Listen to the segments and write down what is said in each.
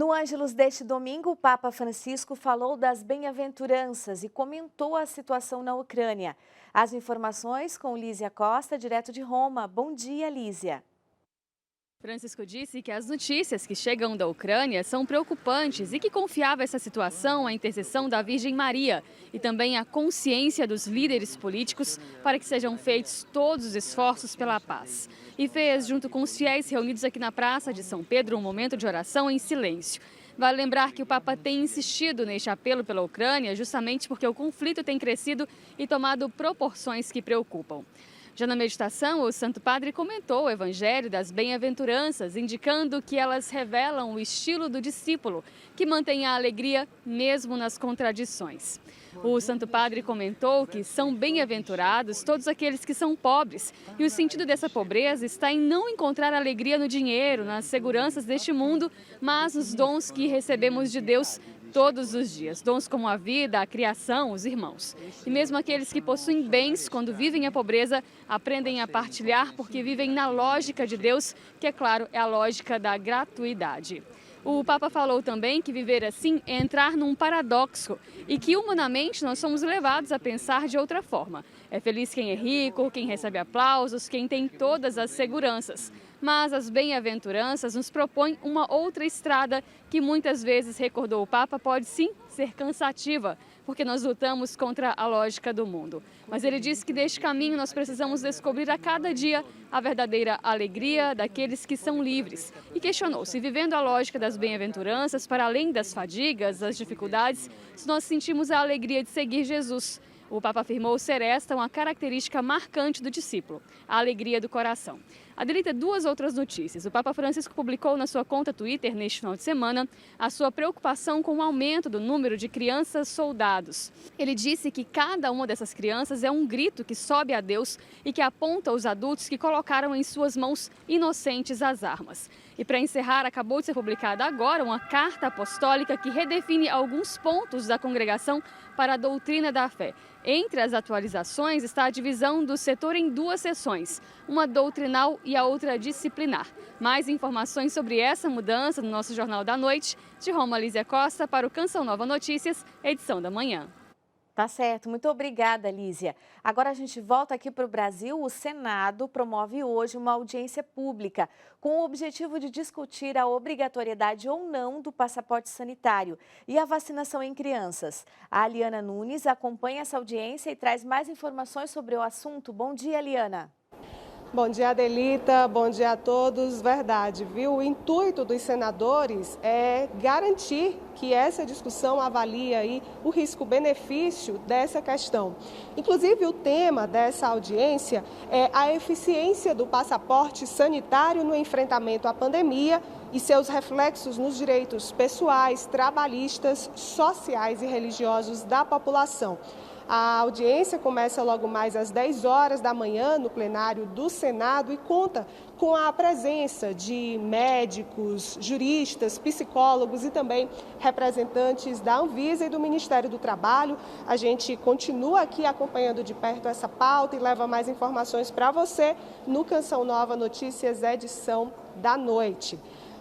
No Ângelus deste domingo, o Papa Francisco falou das bem-aventuranças e comentou a situação na Ucrânia. As informações com Lísia Costa, direto de Roma. Bom dia, Lísia. Francisco disse que as notícias que chegam da Ucrânia são preocupantes e que confiava essa situação à intercessão da Virgem Maria e também à consciência dos líderes políticos para que sejam feitos todos os esforços pela paz. E fez, junto com os fiéis reunidos aqui na Praça de São Pedro, um momento de oração em silêncio. Vale lembrar que o Papa tem insistido neste apelo pela Ucrânia justamente porque o conflito tem crescido e tomado proporções que preocupam. Já na meditação, o Santo Padre comentou o Evangelho das Bem-aventuranças, indicando que elas revelam o estilo do discípulo, que mantém a alegria mesmo nas contradições. O Santo Padre comentou que são bem-aventurados todos aqueles que são pobres, e o sentido dessa pobreza está em não encontrar alegria no dinheiro, nas seguranças deste mundo, mas nos dons que recebemos de Deus todos os dias, dons como a vida, a criação, os irmãos. E mesmo aqueles que possuem bens, quando vivem a pobreza, aprendem a partilhar porque vivem na lógica de Deus, que é claro, é a lógica da gratuidade. O Papa falou também que viver assim é entrar num paradoxo e que humanamente nós somos levados a pensar de outra forma. É feliz quem é rico, quem recebe aplausos, quem tem todas as seguranças. Mas as bem-aventuranças nos propõem uma outra estrada que muitas vezes, recordou o Papa, pode sim ser cansativa, porque nós lutamos contra a lógica do mundo. Mas ele disse que deste caminho nós precisamos descobrir a cada dia a verdadeira alegria daqueles que são livres. E questionou se vivendo a lógica das bem-aventuranças, para além das fadigas, das dificuldades, se nós sentimos a alegria de seguir Jesus. O Papa afirmou ser esta uma característica marcante do discípulo, a alegria do coração. Adelita, duas outras notícias. O Papa Francisco publicou na sua conta Twitter neste final de semana a sua preocupação com o aumento do número de crianças soldados. Ele disse que cada uma dessas crianças é um grito que sobe a Deus e que aponta os adultos que colocaram em suas mãos inocentes as armas. E para encerrar, acabou de ser publicada agora uma carta apostólica que redefine alguns pontos da congregação para a doutrina da fé. Entre as atualizações está a divisão do setor em duas seções, uma doutrinal e a outra disciplinar. Mais informações sobre essa mudança no nosso Jornal da Noite. De Roma, Lísia Costa, para o Canção Nova Notícias, edição da manhã. Tá certo, muito obrigada, Lísia. Agora a gente volta aqui para o Brasil. O Senado promove hoje uma audiência pública com o objetivo de discutir a obrigatoriedade ou não do passaporte sanitário e a vacinação em crianças. A Aliana Nunes acompanha essa audiência e traz mais informações sobre o assunto. Bom dia, Aliana. Bom dia, Adelita. Bom dia a todos. Verdade, viu? O intuito dos senadores é garantir que essa discussão avalie aí o risco-benefício dessa questão. Inclusive, o tema dessa audiência é a eficiência do passaporte sanitário no enfrentamento à pandemia e seus reflexos nos direitos pessoais, trabalhistas, sociais e religiosos da população. A audiência começa logo mais às 10 horas da manhã no plenário do Senado e conta com a presença de médicos, juristas, psicólogos e também representantes da Anvisa e do Ministério do Trabalho. A gente continua aqui acompanhando de perto essa pauta e leva mais informações para você no Canção Nova Notícias, edição da noite.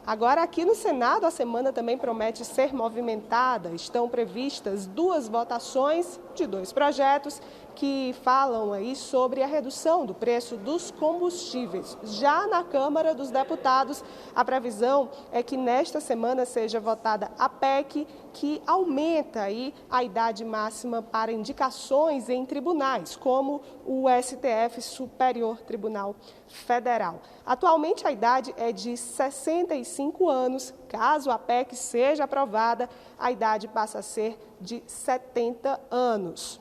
Agora, aqui no Senado, a semana também promete ser movimentada. Estão previstas duas votações de dois projetos que falam aí sobre a redução do preço dos combustíveis. Já na Câmara dos Deputados, a previsão é que nesta semana seja votada a PEC, que aumenta aí a idade máxima para indicações em tribunais, como o STF, Superior Tribunal Federal. Atualmente, a idade é de 65 anos. Caso a PEC seja aprovada, a idade passa a ser de 70 anos.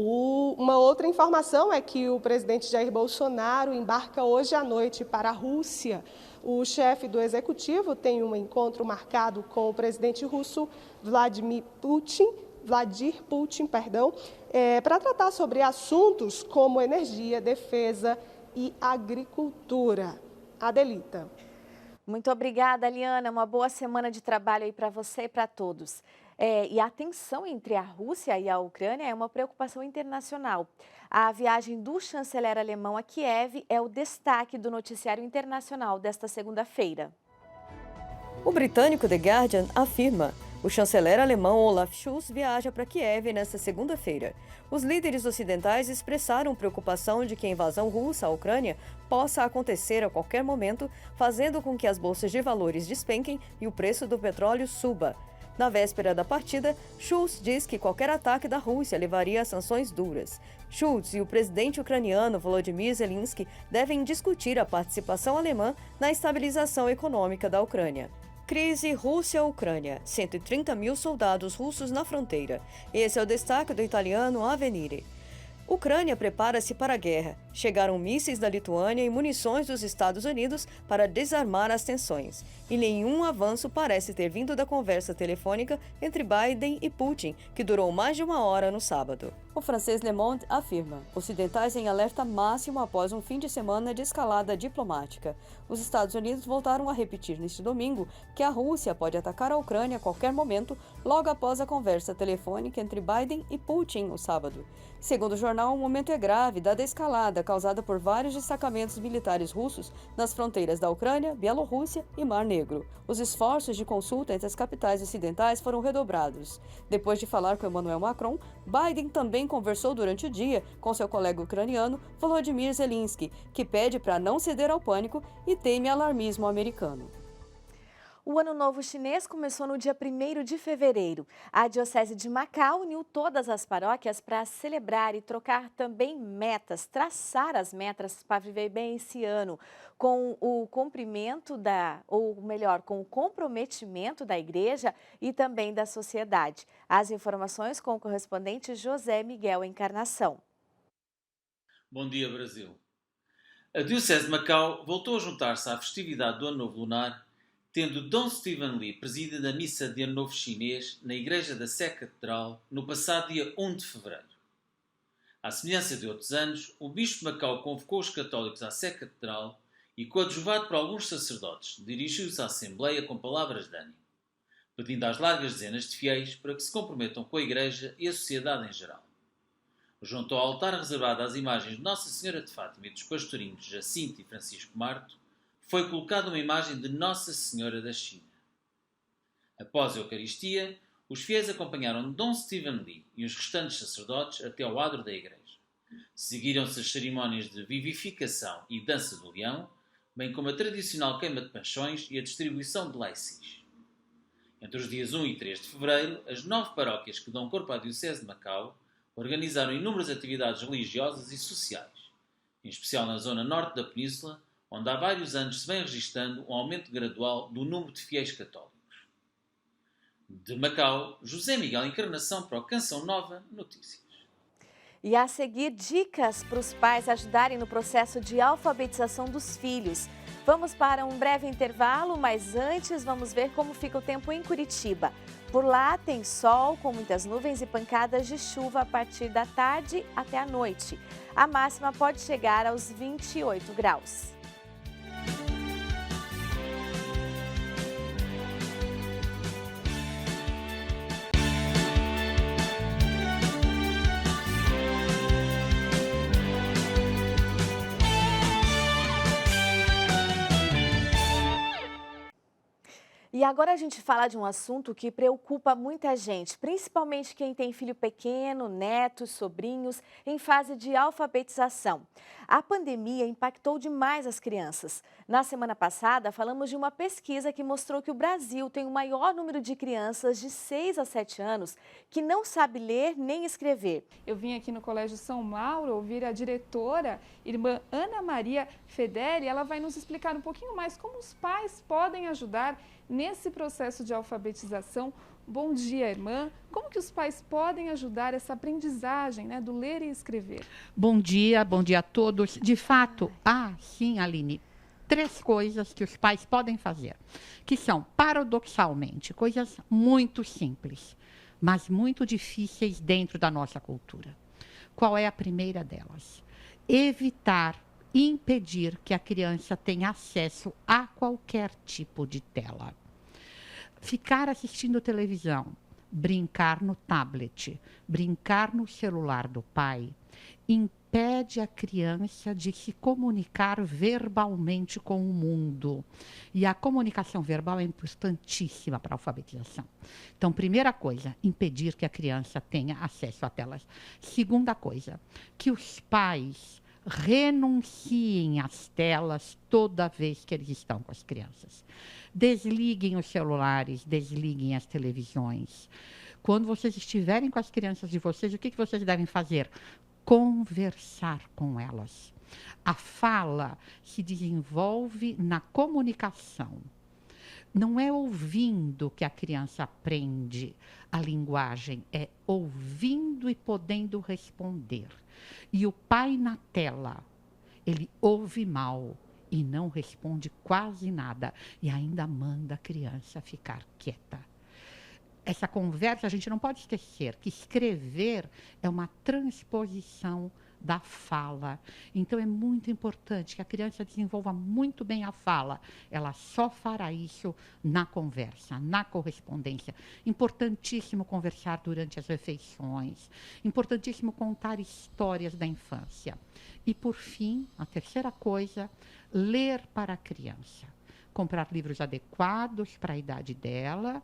Uma outra informação é que o presidente Jair Bolsonaro embarca hoje à noite para a Rússia. O chefe do executivo tem um encontro marcado com o presidente russo Vladimir Putin, para tratar sobre assuntos como energia, defesa e agricultura. Adelita. Muito obrigada, Aliana. Uma boa semana de trabalho aí para você e para todos. E a tensão entre a Rússia e a Ucrânia é uma preocupação internacional. A viagem do chanceler alemão a Kiev é o destaque do noticiário internacional desta segunda-feira. O britânico The Guardian afirma: o chanceler alemão Olaf Scholz viaja para Kiev nesta segunda-feira. Os líderes ocidentais expressaram preocupação de que a invasão russa à Ucrânia possa acontecer a qualquer momento, fazendo com que as bolsas de valores despenquem e o preço do petróleo suba. Na véspera da partida, Scholz diz que qualquer ataque da Rússia levaria a sanções duras. Scholz e o presidente ucraniano Volodymyr Zelensky devem discutir a participação alemã na estabilização econômica da Ucrânia. Crise Rússia-Ucrânia. 130 mil soldados russos na fronteira. Esse é o destaque do italiano Avvenire. Ucrânia prepara-se para a guerra. Chegaram mísseis da Lituânia e munições dos Estados Unidos para desarmar as tensões. E nenhum avanço parece ter vindo da conversa telefônica entre Biden e Putin, que durou mais de 1 hora no sábado. O francês Le Monde afirma: ocidentais em alerta máximo após um fim de semana de escalada diplomática. Os Estados Unidos voltaram a repetir neste domingo que a Rússia pode atacar a Ucrânia a qualquer momento, logo após a conversa telefônica entre Biden e Putin no sábado. Segundo o jornal, o momento é grave, dada a escalada causada por vários destacamentos militares russos nas fronteiras da Ucrânia, Bielorrússia e Mar Negro. Os esforços de consulta entre as capitais ocidentais foram redobrados. Depois de falar com Emmanuel Macron, Biden também conversou durante o dia com seu colega ucraniano Volodymyr Zelensky, que pede para não ceder ao pânico e teme alarmismo americano. O Ano Novo Chinês começou no dia 1º de fevereiro. A Diocese de Macau uniu todas as paróquias para celebrar e trocar também metas, traçar as metas para viver bem esse ano, com o com o comprometimento da igreja e também da sociedade. As informações com o correspondente José Miguel Encarnação. Bom dia, Brasil. A Diocese de Macau voltou a juntar-se à festividade do Ano Novo Lunar, tendo Dom Stephen Lee presidido a missa de Ano Novo Chinês na igreja da Sé Catedral no passado dia 1 de fevereiro. À semelhança de outros anos, o bispo de Macau convocou os católicos à Sé Catedral e, coadjuvado por alguns sacerdotes, dirigiu-se à Assembleia com palavras de ânimo, pedindo às largas dezenas de fiéis para que se comprometam com a igreja e a sociedade em geral. Junto ao altar reservado às imagens de Nossa Senhora de Fátima e dos pastorinhos Jacinto e Francisco Marto, foi colocada uma imagem de Nossa Senhora da China. Após a Eucaristia, os fiéis acompanharam Dom Stephen Lee e os restantes sacerdotes até ao adro da igreja. Seguiram-se as cerimónias de vivificação e dança do leão, bem como a tradicional queima de panchões e a distribuição de laicis. Entre os dias 1 e 3 de fevereiro, as 9 paróquias que dão corpo à Diocese de Macau organizaram inúmeras atividades religiosas e sociais, em especial na zona norte da península, onde há vários anos se vem registrando um aumento gradual do número de fiéis católicos. De Macau, José Miguel Encarnação para o Canção Nova Notícias. E a seguir, dicas para os pais ajudarem no processo de alfabetização dos filhos. Vamos para um breve intervalo, mas antes vamos ver como fica o tempo em Curitiba. Por lá tem sol com muitas nuvens e pancadas de chuva a partir da tarde até a noite. A máxima pode chegar aos 28 graus. E agora a gente fala de um assunto que preocupa muita gente, principalmente quem tem filho pequeno, netos, sobrinhos, em fase de alfabetização. A pandemia impactou demais as crianças. Na semana passada, falamos de uma pesquisa que mostrou que o Brasil tem o maior número de crianças de 6 a 7 anos que não sabe ler nem escrever. Eu vim aqui no Colégio São Mauro ouvir a diretora, irmã Ana Maria Fedeli. Ela vai nos explicar um pouquinho mais como os pais podem ajudar nesse processo de alfabetização. Bom dia, irmã. Como que os pais podem ajudar essa aprendizagem, né, do ler e escrever? Bom dia a todos. De fato, sim, Aline, 3 coisas que os pais podem fazer, que são, paradoxalmente, coisas muito simples, mas muito difíceis dentro da nossa cultura. Qual é a primeira delas? Evitar, impedir que a criança tenha acesso a qualquer tipo de tela. Ficar assistindo televisão, brincar no tablet, brincar no celular do pai, impede a criança de se comunicar verbalmente com o mundo. E a comunicação verbal é importantíssima para a alfabetização. Então, primeira coisa, impedir que a criança tenha acesso a telas. Segunda coisa, que os pais renunciem às telas toda vez que eles estão com as crianças. Desliguem os celulares, desliguem as televisões. Quando vocês estiverem com as crianças de vocês, o que vocês devem fazer? Conversar com elas. A fala se desenvolve na comunicação. Não é ouvindo que a criança aprende a linguagem, é ouvindo e podendo responder. E o pai na tela, ele ouve mal e não responde quase nada e ainda manda a criança ficar quieta. Essa conversa, a gente não pode esquecer que escrever é uma transposição da fala. Então, é muito importante que a criança desenvolva muito bem a fala. Ela só fará isso na conversa, na correspondência. Importantíssimo conversar durante as refeições. Importantíssimo contar histórias da infância. E, por fim, a terceira coisa, ler para a criança. Comprar livros adequados para a idade dela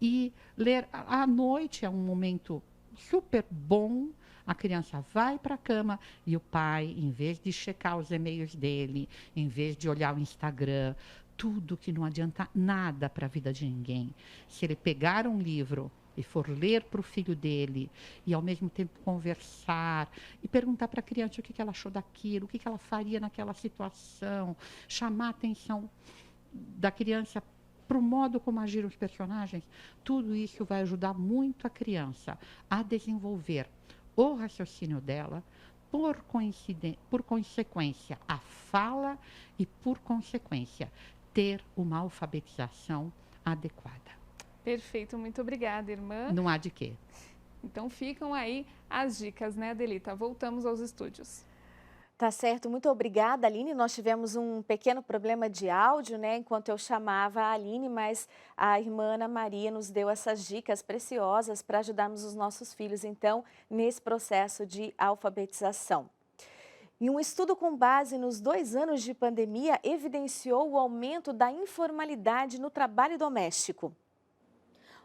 e ler à noite é um momento super bom. A criança vai para a cama e o pai, em vez de checar os e-mails dele, em vez de olhar o Instagram, tudo que não adianta nada para a vida de ninguém. Se ele pegar um livro e for ler para o filho dele e ao mesmo tempo conversar e perguntar para a criança o que ela achou daquilo, o que ela faria naquela situação, chamar a atenção da criança para o modo como agiram os personagens, tudo isso vai ajudar muito a criança a desenvolver o raciocínio dela, por consequência, a fala e, por consequência, ter uma alfabetização adequada. Perfeito, muito obrigada, irmã. Não há de quê. Então ficam aí as dicas, né, Adelita? Voltamos aos estúdios. Tá certo, muito obrigada, Aline. Nós tivemos um pequeno problema de áudio, né, enquanto eu chamava a Aline, mas a irmã Ana Maria nos deu essas dicas preciosas para ajudarmos os nossos filhos, então, nesse processo de alfabetização. E um estudo com base nos 2 anos de pandemia evidenciou o aumento da informalidade no trabalho doméstico.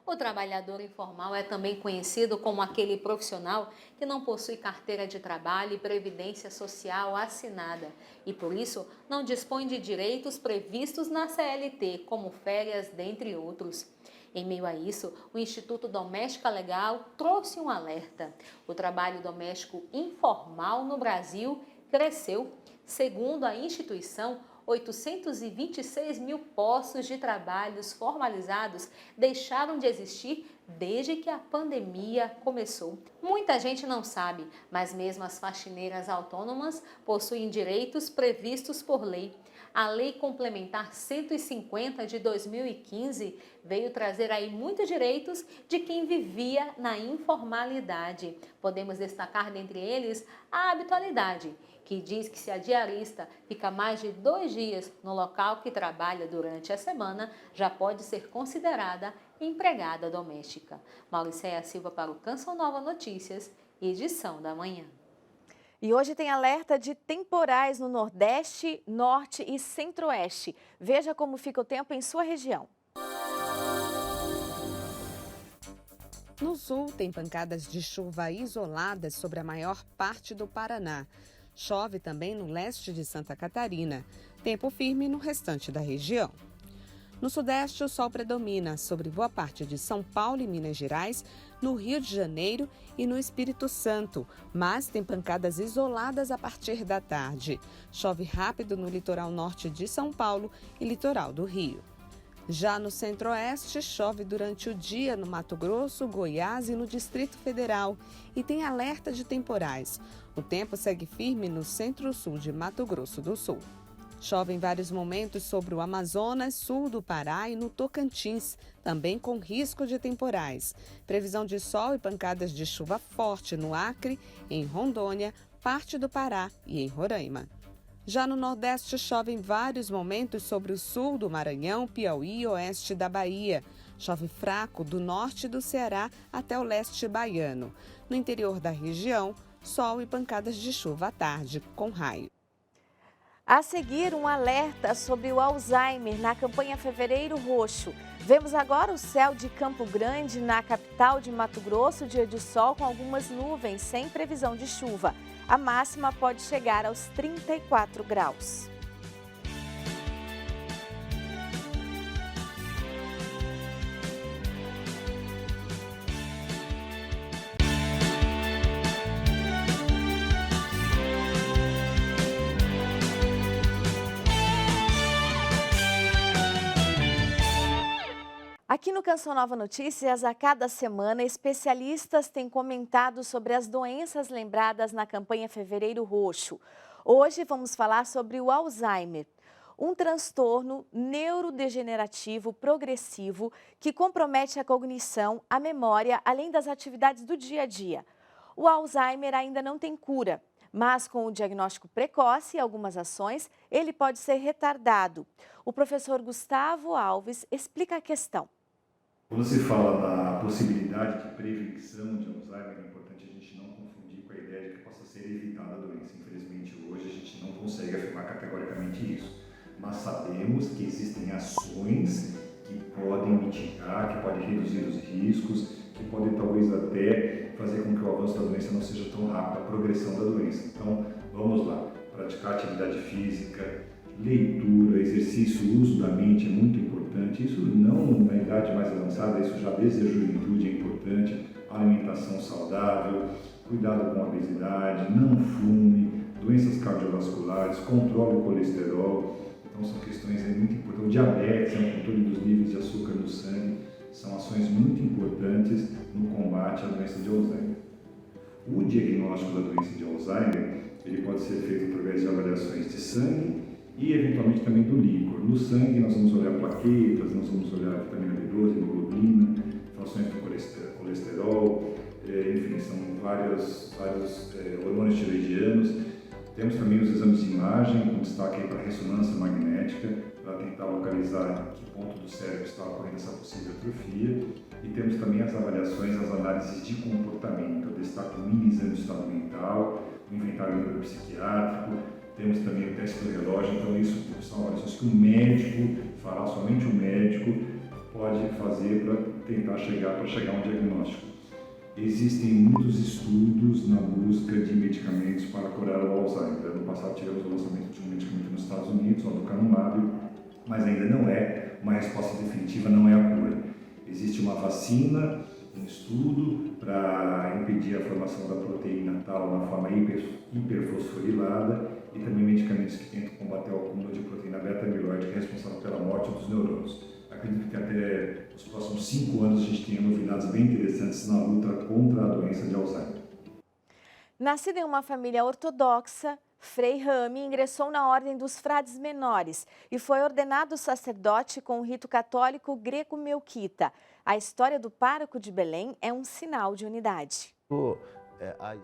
O trabalhador informal é também conhecido como aquele profissional que não possui carteira de trabalho e previdência social assinada e, por isso, não dispõe de direitos previstos na CLT, como férias, dentre outros. Em meio a isso, o Instituto Doméstica Legal trouxe um alerta. O trabalho doméstico informal no Brasil cresceu. Segundo a instituição, 826 mil postos de trabalhos formalizados deixaram de existir desde que a pandemia começou. Muita gente não sabe, mas mesmo as faxineiras autônomas possuem direitos previstos por lei. A Lei Complementar 150 de 2015 veio trazer aí muitos direitos de quem vivia na informalidade. Podemos destacar dentre eles a habitualidade, que diz que se a diarista fica mais de 2 dias no local que trabalha durante a semana, já pode ser considerada empregada doméstica. Mauricéia Silva para o Canção Nova Notícias, edição da manhã. E hoje tem alerta de temporais no Nordeste, Norte e Centro-Oeste. Veja como fica o tempo em sua região. No sul, tem pancadas de chuva isoladas sobre a maior parte do Paraná. Chove também no leste de Santa Catarina. Tempo firme no restante da região. No sudeste, o sol predomina sobre boa parte de São Paulo e Minas Gerais, no Rio de Janeiro e no Espírito Santo, mas tem pancadas isoladas a partir da tarde. Chove rápido no litoral norte de São Paulo e litoral do Rio. Já no centro-oeste, chove durante o dia no Mato Grosso, Goiás e no Distrito Federal e tem alerta de temporais. O tempo segue firme no centro-sul de Mato Grosso do Sul. Chove em vários momentos sobre o Amazonas, sul do Pará e no Tocantins, também com risco de temporais. Previsão de sol e pancadas de chuva forte no Acre, em Rondônia, parte do Pará e em Roraima. Já no Nordeste, chove em vários momentos sobre o sul do Maranhão, Piauí e oeste da Bahia. Chove fraco do norte do Ceará até o leste baiano. No interior da região, sol e pancadas de chuva à tarde, com raio. A seguir, um alerta sobre o Alzheimer na campanha Fevereiro Roxo. Vemos agora o céu de Campo Grande, na capital de Mato Grosso, dia de sol com algumas nuvens, sem previsão de chuva. A máxima pode chegar aos 34 graus. Aqui no Canção Nova Notícias, a cada semana, especialistas têm comentado sobre as doenças lembradas na campanha Fevereiro Roxo. Hoje vamos falar sobre o Alzheimer, um transtorno neurodegenerativo progressivo que compromete a cognição, a memória, além das atividades do dia a dia. O Alzheimer ainda não tem cura, mas com o diagnóstico precoce e algumas ações, ele pode ser retardado. O professor Gustavo Alves explica a questão. Quando se fala da possibilidade de prevenção de Alzheimer, é importante a gente não confundir com a ideia de que possa ser evitada a doença. Infelizmente, hoje a gente não consegue afirmar categoricamente isso. Mas sabemos que existem ações que podem mitigar, que podem reduzir os riscos, que podem talvez até fazer com que o avanço da doença não seja tão rápido, a progressão da doença. Então, vamos lá. Praticar atividade física, leitura, exercício, uso da mente é muito importante. Isso não na idade mais avançada, isso já desde a juventude é importante. Alimentação saudável, cuidado com a obesidade, não fume, doenças cardiovasculares, controle do colesterol. Então são questões muito importantes. O diabetes, o controle dos níveis de açúcar no sangue, são ações muito importantes no combate à doença de Alzheimer. O diagnóstico da doença de Alzheimer, ele pode ser feito através de avaliações de sangue e eventualmente também do líquor. No sangue nós vamos olhar plaquetas, nós vamos olhar vitamina B12, hemoglobina, frações do colesterol, enfim, são vários hormônios tiroidianos. Temos também os exames de imagem, com destaque para a ressonância magnética, para tentar localizar que ponto do cérebro está ocorrendo essa possível atrofia. E temos também as avaliações, as análises de comportamento. Eu destaco o mini exame de estado mental, o inventário neuropsiquiátrico. Temos também o teste do relógio, então isso são avaliações que o médico fará, somente o médico pode fazer para tentar chegar a um diagnóstico. Existem muitos estudos na busca de medicamentos para curar o Alzheimer. No passado tivemos o lançamento de um medicamento nos Estados Unidos, o aducanumab, mas ainda não é uma resposta definitiva, não é a cura. Existe uma vacina em estudo para impedir a formação da proteína tal na forma hiperfosforilada e também medicamentos que tentam combater o acúmulo de proteína beta-amiloide, que é responsável pela morte dos neurônios. Acredito que até os próximos 5 anos a gente tenha novidades bem interessantes na luta contra a doença de Alzheimer. Nascido em uma família ortodoxa, Frei Rami ingressou na Ordem dos Frades Menores e foi ordenado sacerdote com o rito católico greco-melquita. A história do pároco de Belém é um sinal de unidade.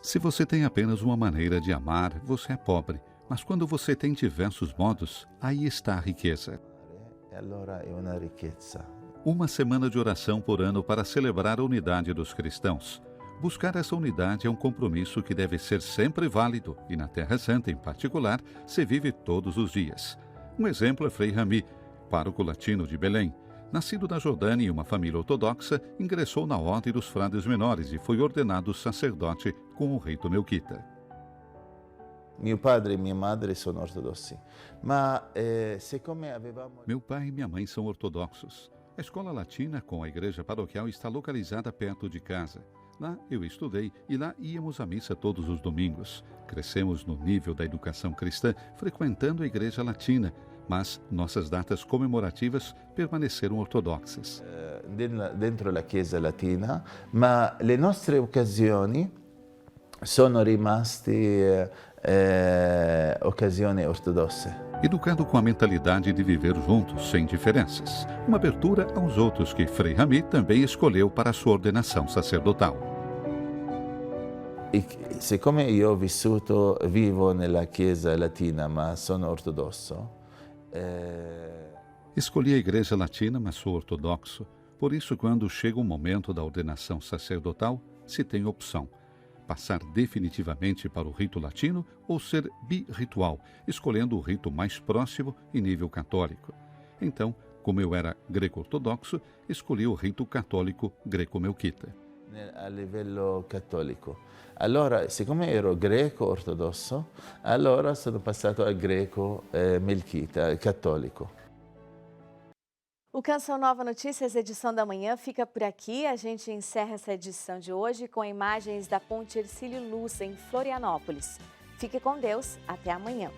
Se você tem apenas uma maneira de amar, você é pobre. Mas quando você tem diversos modos, aí está a riqueza. Uma semana de oração por ano para celebrar a unidade dos cristãos. Buscar essa unidade é um compromisso que deve ser sempre válido e na Terra Santa, em particular, se vive todos os dias. Um exemplo é Frei Rami, pároco latino de Belém. Nascido na Jordânia em uma família ortodoxa, ingressou na Ordem dos Frades Menores e foi ordenado sacerdote com o rito melquita. Meu padre e minha madre são ortodossi, mas Meu pai e minha mãe são ortodoxos. A escola latina com a igreja paroquial está localizada perto de casa. Lá eu estudei e lá íamos à missa todos os domingos. Crescemos no nível da educação cristã, frequentando a igreja latina, mas nossas datas comemorativas permaneceram ortodoxas. Dentro da Chiesa Latina, ma le nostre occasioni sono rimaste occasioni ortodosse. Educado com a mentalidade de viver juntos, sem diferenças. Uma abertura aos outros que Frei Rami também escolheu para a sua ordenação sacerdotal. E siccome io vivo nella Chiesa Latina, ma sono ortodosso, Escolhi a igreja latina, mas sou ortodoxo. Por isso, quando chega o momento da ordenação sacerdotal, se tem opção. passar definitivamente para o rito latino ou ser birritual, escolhendo o rito mais próximo em nível católico. Então, como eu era greco-ortodoxo, escolhi o rito católico greco-melquita. A livello cattolico. Allora, siccome ero greco-ortodosso, allora sono passato al greco-melquita, cattolico. O Canção Nova Notícias, edição da manhã, fica por aqui. A gente encerra essa edição de hoje com imagens da Ponte Hercílio Luz, em Florianópolis. Fique com Deus. Até amanhã.